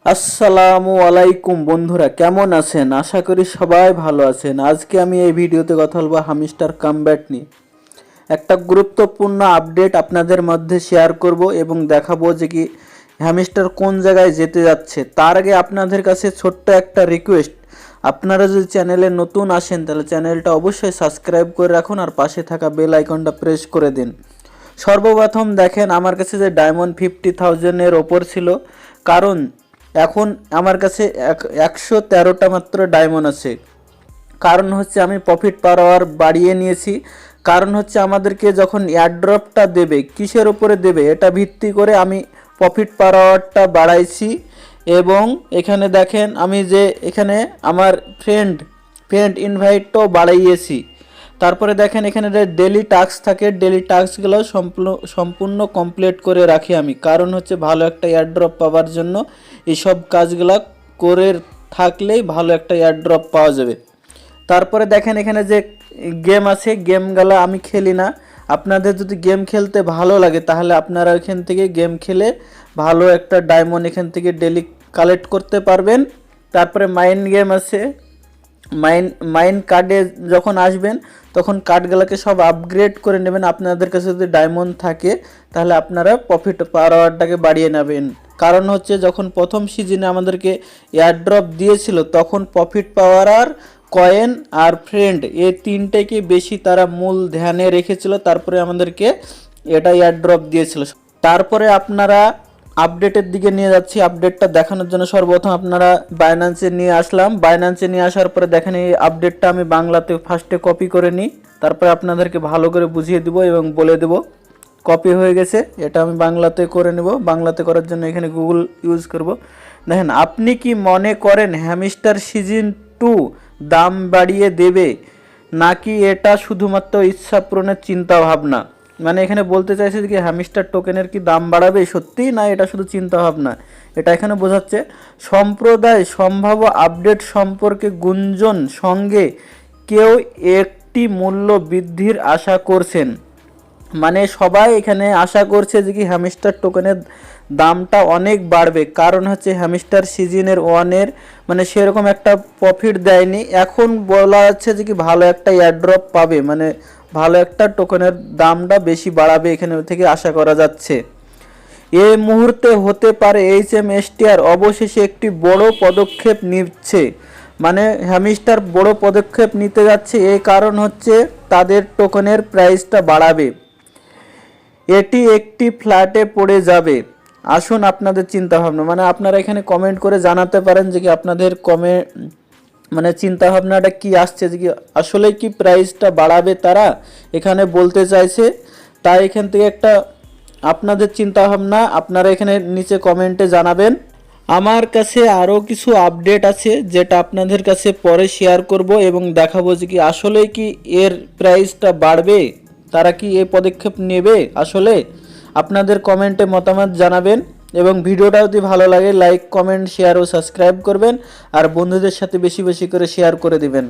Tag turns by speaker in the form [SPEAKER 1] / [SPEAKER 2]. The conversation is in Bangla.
[SPEAKER 1] আসসালামু আলাইকুম বন্ধুরা, কেমন আছেন? আশা করি সবাই ভালো আছেন। আজকে আমি এই ভিডিওতে কথা বলবো হামস্টার কমব্যাট নিয়ে। একটা গুরুত্বপূর্ণ আপডেট আপনাদের মধ্যে শেয়ার করব এবং দেখাবো যে কি হ্যামস্টার কোন জায়গায় যেতে যাচ্ছে। তার আগে আপনাদের কাছে ছোট্ট একটা রিকোয়েস্ট, আপনারা যদি চ্যানেলে নতুন আসেন তাহলে চ্যানেলটা অবশ্যই সাবস্ক্রাইব করে রাখুন আর পাশে থাকা বেল আইকনটা প্রেস করে দিন। সর্বপ্রথম দেখেন আমার কাছে যে ডায়মন্ড 50,000-এর ওপর ছিল, কারণ এখন আমার কাছে 113টা মাত্র ডায়মন্ড আছে। কারণ হচ্ছে আমি প্রফিট পার আওয়ার বাড়িয়ে নিয়েছি। কারণ হচ্ছে আমাদেরকে যখন এয়ারড্রপটা দেবে, কিসের উপরে দেবে এটা ভিত্তি করে আমি প্রফিট পার আওয়ারটা বাড়াইছি। এবং এখানে দেখেন আমি যে এখানে আমার ফ্রেন্ড ইনভাইটটাও বাড়াইয়েছি। তারপরে দেখেন এখানে যে ডেলি টাস্ক থাকে, ডেলি টাস্কগুলো সম্পূর্ণ কমপ্লিট করে রাখি আমি। কারণ হচ্ছে ভালো একটা এয়ারড্রপ পাওয়ার জন্য এইসব কাজগুলা করে থাকলেই ভালো একটা এয়ারড্রপ পাওয়া যাবে। তারপরে দেখেন এখানে যে গেম আছে, গেমগুলো আমি খেলি না। আপনাদের যদি গেম খেলতে ভালো লাগে তাহলে আপনারা এখান থেকে গেম খেলে ভালো একটা ডায়মন্ড এখান থেকে ডেলি কালেক্ট করতে পারবেন। তারপরে মাইন্ড গেম আছে, মাইন্ড কার্ডে যখন আসবেন তখন কার্ডগুলোকে সব আপগ্রেড করে নেবেন। আপনাদের কাছে যদি ডায়মন্ড থাকে তাহলে আপনারা প্রফিট পার আওয়ারটাকে বাড়িয়ে নেবেন। কারণ হচ্ছে যখন প্রথম সিজনে আমাদেরকে এয়ারড্রপ দিয়েছিল তখন প্রফিট পাওয়ার আর কয়েন আর ফ্রেন্ড এই তিনটেকে বেশি তারা মূল ধ্যানে রেখেছিল, তারপরে আমাদেরকে এটা এয়ারড্রপ দিয়েছিল। তারপরে আপনারা আপডেটের দিকে নিয়ে যাচ্ছি। আপডেটটা দেখানোর জন্য সর্বপ্রথম আপনারা বাইন্যান্সে নিয়ে আসলাম। বাইন্যান্সে নিয়ে আসার পরে দেখেন এই আপডেটটা আমি বাংলাতে ফার্স্টে কপি করে নিই, তারপরে আপনাদেরকে ভালো করে বুঝিয়ে দেবো এবং বলে দেবো। কপি হয়ে গেছে, এটা আমি বাংলাতে করে নেব। বাংলাতে করার জন্য এখানে গুগল ইউজ করব। দেখেন, আপনি কি মনে করেন হ্যামস্টার সিজন 2 দাম বাড়িয়ে দেবে, নাকি এটা শুধুমাত্র ইচ্ছা পূরণের চিন্তা ভাবনা? মানে এখানে বলতে চাইছে যে কি হ্যামস্টার টোকেনের কি দাম বাড়াবে সত্যিই, না এটা শুধু চিন্তা ভাবনা? এটা এখানে বোঝাচ্ছে সম্প্রদায় সম্ভাব্য আপডেট সম্পর্কে গুঞ্জন সঙ্গে কেউ একটি মূল্য বৃদ্ধির আশা করছেন। মানে সবাই এখানে আশা করছে যে কি হ্যামস্টার টোকেনের দামটা অনেক বাড়বে। কারণ হচ্ছে হ্যামস্টার সিজনের 1-এর মানে সেরকম একটা প্রফিট দেয়নি। এখন বলা যাচ্ছে যে কি ভালো একটা এয়ারড্রপ পাবে, মানে ভালো একটা টোকেনের দামটা বেশি বাড়াবে এখানে থেকে আশা করা যাচ্ছে। এই মুহূর্তে হতে পারে HMSTR অবশেষে একটি বড় পদক্ষেপ নিচ্ছে। মানে হ্যামস্টার বড় পদক্ষেপ নিতে যাচ্ছে, এই কারণ হচ্ছে তাদের টোকেনের প্রাইসটা বাড়াবে। এটি একটি ফ্ল্যাটে পড়ে যাবে। আসুন আপনাদের চিন্তা ভাবনা, মানে আপনারা এখানে কমেন্ট করে জানাতে পারেন যে কি আপনাদের মানে চিন্তা ভাবনাটা কি আসছে, যে কি আসলে কি প্রাইসটা বাড়াবে তারা এখানে বলতে চাইছে। তাই এখান থেকে একটা আপনাদের চিন্তা ভাবনা আপনারা এখানে নিচে কমেন্টে জানাবেন। আমার কাছে আরও কিছু আপডেট আছে যেটা আপনাদের কাছে পরে শেয়ার করব এবং দেখাবো যে কি আসলে কি এর প্রাইসটা বাড়বে, তারা কি এই পদক্ষেপ নেবে আসলে। আপনাদের কমেন্টে মতামত জানাবেন এবং ভিডিওটা যদি ভালো লাগে লাইক, কমেন্ট, শেয়ার ও সাবস্ক্রাইব করবেন আর বন্ধুদের সাথে বেশি বেশি করে শেয়ার করে দিবেন।